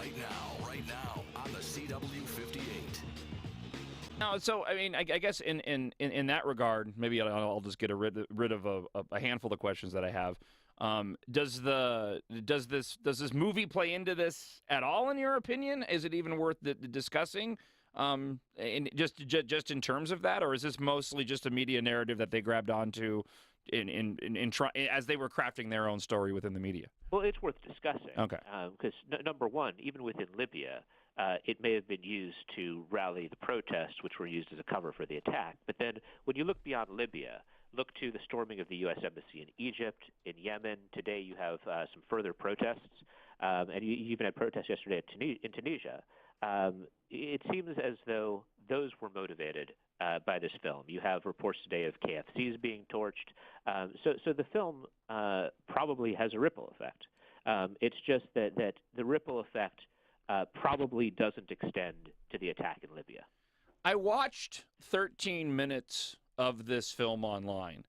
Right now on the CW58. Now, so I mean, I guess in that regard, maybe I'll just get rid of a handful of questions that I have. Does this movie play into this at all, in your opinion? Is it even worth discussing? Just in terms of that, or is this mostly just a media narrative that they grabbed onto as they were crafting their own story within the media? Well, it's worth discussing. Okay. Because number one, even within Libya, it may have been used to rally the protests, which were used as a cover for the attack. But then when you look beyond Libya, look to the storming of the U.S. Embassy in Egypt, in Yemen. Today you have some further protests, and you even had protests yesterday in Tunisia. It seems as though those were motivated by this film. You have reports today of KFCs being torched. So the film probably has a ripple effect. It's just that the ripple effect probably doesn't extend to the attack in Libya. I watched 13 minutes of this film online.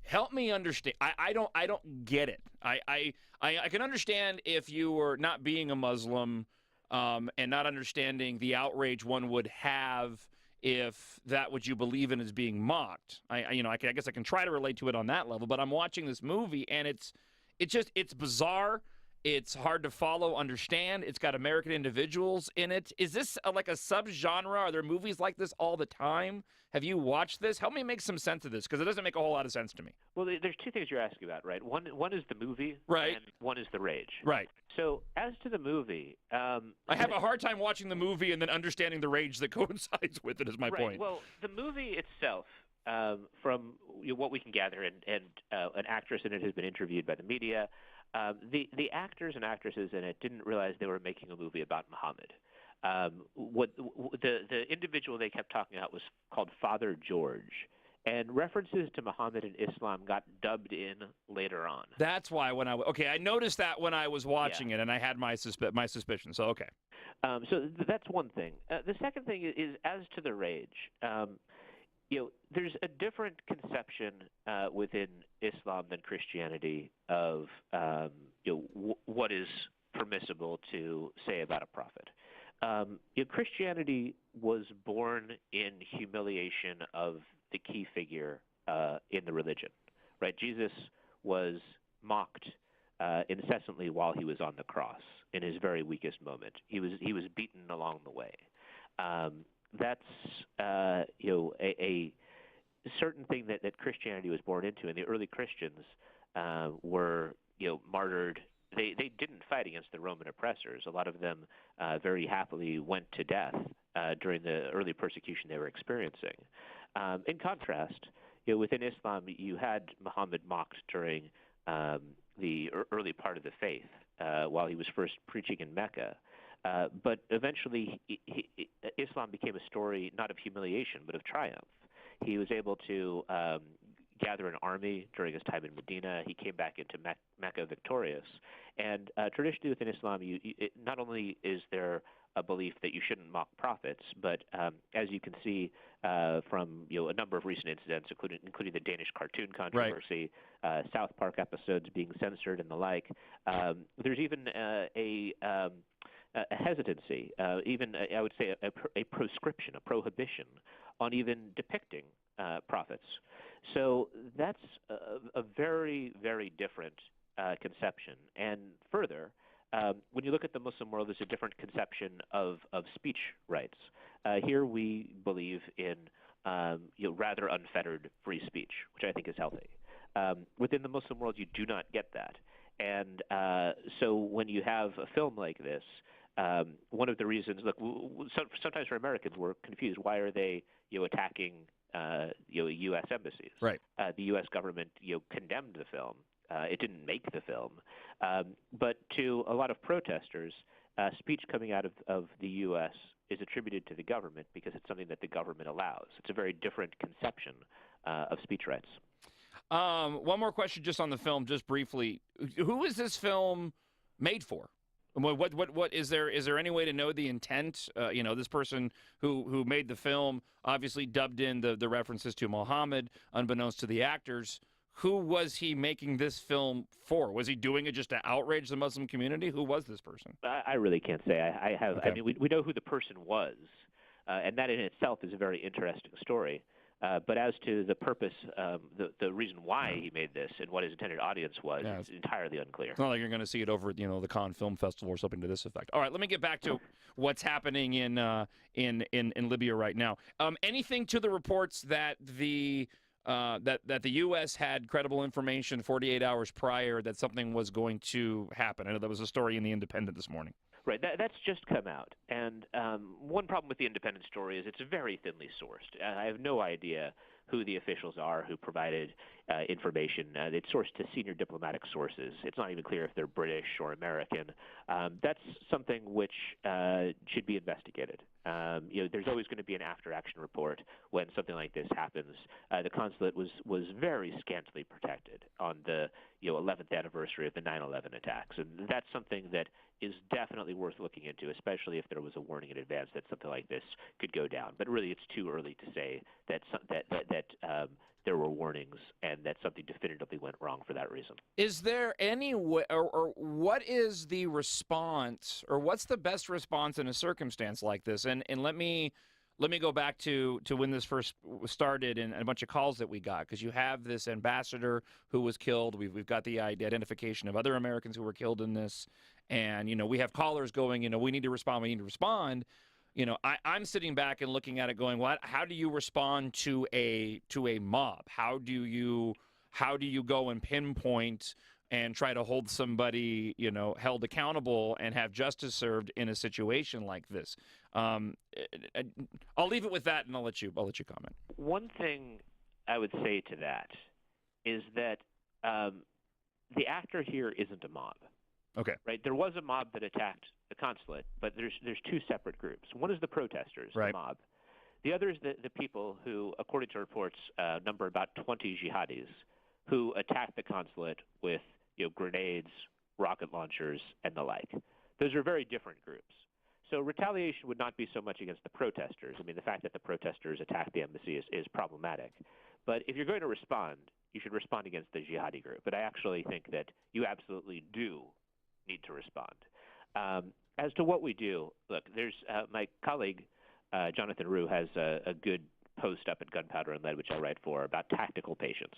Help me understand. I don't get it. I can understand if you were not being a Muslim and not understanding the outrage one would have if that what you believe in is being mocked. I guess I can try to relate to it on that level, but I'm watching this movie and it's bizarre. It's hard to follow, understand. It's got American individuals in it. Is this like a subgenre? Are there movies like this all the time? Have you watched this? Help me make some sense of this, because it doesn't make a whole lot of sense to me. Well, there's two things you're asking about, right? One is the movie, right, and one is the rage. Right. So as to the movie... I have a hard time watching the movie and then understanding the rage that coincides with it is my point. Well, the movie itself, from what we can gather, and an actress in it has been interviewed by the media, the actors and actresses in it didn't realize they were making a movie about Muhammad. The individual they kept talking about was called Father George, and references to Muhammad and Islam got dubbed in later on. That's why I noticed that when I was watching it, and I had my suspicion. So okay. So that's one thing. The second thing is as to the rage. There's a different conception within Islam than Christianity of what is permissible to say about a prophet. Christianity was born in humiliation of the key figure in the religion, right? Jesus was mocked incessantly while he was on the cross in his very weakest moment. He was beaten along the way. That's a certain thing that Christianity was born into, and the early Christians were martyred. They didn't fight against the Roman oppressors. A lot of them very happily went to death during the early persecution they were experiencing. In contrast, within Islam, you had Muhammad mocked during the early part of the faith while he was first preaching in Mecca. But eventually, Islam became a story not of humiliation, but of triumph. He was able to gather an army during his time in Medina. He came back into Mecca victorious. And traditionally within Islam, not only is there a belief that you shouldn't mock prophets, but as you can see from a number of recent incidents, including the Danish cartoon controversy, right, South Park episodes being censored and the like, there's even a hesitancy, even I would say a proscription, a prohibition on even depicting prophets. So that's a very, very different conception. And further, when you look at the Muslim world, there's a different conception of speech rights. Here we believe in rather unfettered free speech, which I think is healthy. Within the Muslim world, you do not get that. And so when you have a film like this, one of the reasons, look, sometimes for Americans, we're confused. Why are they attacking U.S. embassies? Right. The U.S. government condemned the film. It didn't make the film. But to a lot of protesters, speech coming out of the U.S. is attributed to the government because it's something that the government allows. It's a very different conception of speech rights. One more question just on the film, just briefly. Who is this film made for? What is there any way to know the intent? This person who made the film obviously dubbed in the references to Muhammad, unbeknownst to the actors. who was he making this film for? Was he doing it just to outrage the Muslim community? Who was this person? I really can't say. I have. Okay. I mean, we know who the person was, and that in itself is a very interesting story. But as to the purpose, the reason why he made this and what his intended audience was, it's entirely unclear. It's not like you're going to see it over at the Cannes Film Festival or something to this effect. All right, let me get back to what's happening in Libya right now. Anything to the reports that the U.S. had credible information 48 hours prior that something was going to happen? I know that was a story in The Independent this morning. Right, that's just come out. And one problem with the Independent story is it's very thinly sourced. I have no idea who the officials are who provided information. It's sourced to senior diplomatic sources. It's not even clear if they're British or American. That's something which should be investigated. There's always going to be an after-action report when something like this happens. The consulate was very scantily protected on the 11th anniversary of the 9/11 attacks, and that's something that is definitely worth looking into, especially if there was a warning in advance that something like this could go down. But really, it's too early to say that there were warnings and that something definitively went wrong for that reason. Is there any way, or what is the response, or what's the best response in a circumstance like this? And let me go back to when this first started and a bunch of calls that we got, because you have this ambassador who was killed. We've got the identification of other Americans who were killed in this, and we have callers going, we need to respond. We need to respond. I'm sitting back and looking at it going, how do you respond to a mob? How do you go and pinpoint and try to hold somebody, held accountable and have justice served in a situation like this? I'll leave it with that, and I'll let you comment. One thing I would say to that is that the actor here isn't a mob. Okay. Right. There was a mob that attacked the consulate, but there's two separate groups. One is the protesters, right, the mob. The other is the people who, according to reports, number about 20 jihadis who attacked the consulate with grenades, rocket launchers, and the like. Those are very different groups. So retaliation would not be so much against the protesters. I mean, the fact that the protesters attacked the embassy is problematic. But if you're going to respond, you should respond against the jihadi group. But I actually think that you absolutely do need to respond. As to what we do, look, there's my colleague Jonathan Rue has a good post up at Gunpowder and Lead, which I write for, about tactical patience.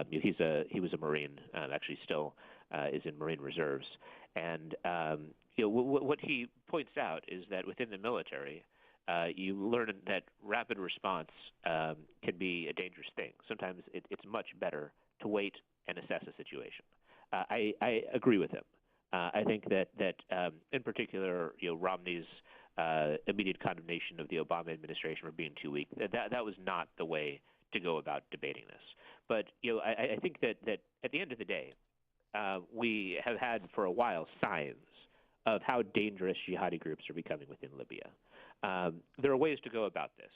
He was a Marine, actually still is in Marine Reserves, and what he points out is that within the military, you learn that rapid response can be a dangerous thing. Sometimes it's much better to wait and assess a situation. I agree with him. I think that in particular, Romney's immediate condemnation of the Obama administration for being too weak, that was not the way to go about debating this. But I think that at the end of the day, we have had for a while signs of how dangerous jihadi groups are becoming within Libya. There are ways to go about this.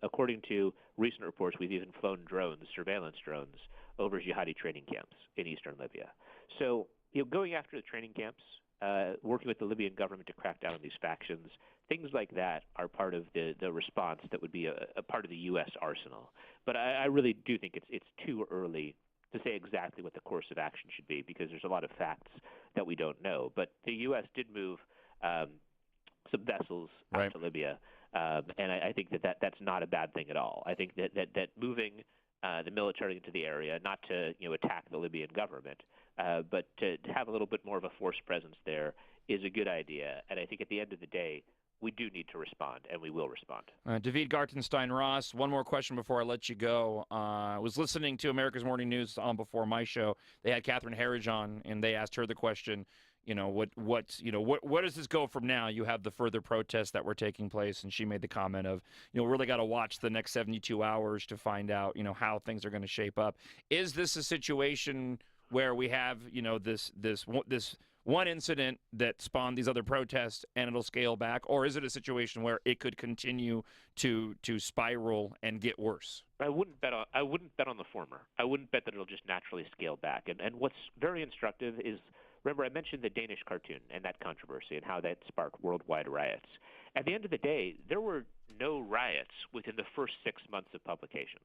According to recent reports, we've even flown drones, surveillance drones, over jihadi training camps in eastern Libya. So going after the training camps, working with the Libyan government to crack down on these factions, things like that are part of the response that would be a part of the U.S. arsenal. But I really do think it's too early to say exactly what the course of action should be, because there's a lot of facts that we don't know. But the U.S. did move some vessels out to Libya, and I think that's not a bad thing at all. I think that moving the military into the area, not to attack the Libyan government, but to have a little bit more of a force presence there is a good idea. And I think at the end of the day, we do need to respond, and we will respond. Daveed Gartenstein, Ross, one more question before I let you go. I was listening to America's Morning News on before my show. They had Catherine Herridge on, and they asked her the question, where does this go from now? You have the further protests that were taking place, and she made the comment of, really got to watch the next 72 hours to find out, how things are going to shape up. Is this a situation where we have, this one incident that spawned these other protests and it'll scale back, or is it a situation where it could continue to spiral and get worse? I wouldn't bet on the former. I wouldn't bet that it'll just naturally scale back. And what's very instructive is, remember, I mentioned the Danish cartoon and that controversy and how that sparked worldwide riots. At the end of the day, there were no riots within the first 6 months of publication.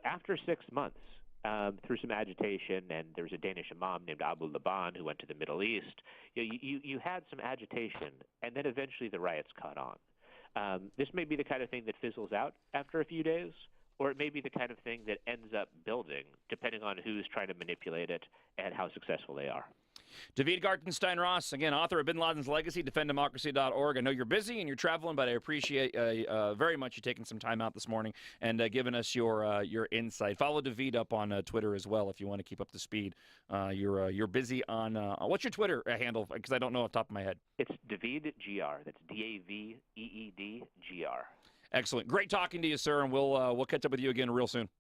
After 6 months, through some agitation, and there was a Danish imam named Abu Laban who went to the Middle East. You had some agitation, and then eventually the riots caught on. This may be the kind of thing that fizzles out after a few days, or it may be the kind of thing that ends up building, depending on who's trying to manipulate it and how successful they are. Daveed Gartenstein Ross, again, author of Bin Laden's Legacy, defenddemocracy.org. I know you're busy and you're traveling, but I appreciate very much you taking some time out this morning and giving us your insight. Follow Daveed up on Twitter as well if you want to keep up to speed. You're busy on what's your Twitter handle? Because I don't know off the top of my head. It's Daveed GR. That's DAVEED GR. Excellent. Great talking to you, sir, and we'll catch up with you again real soon.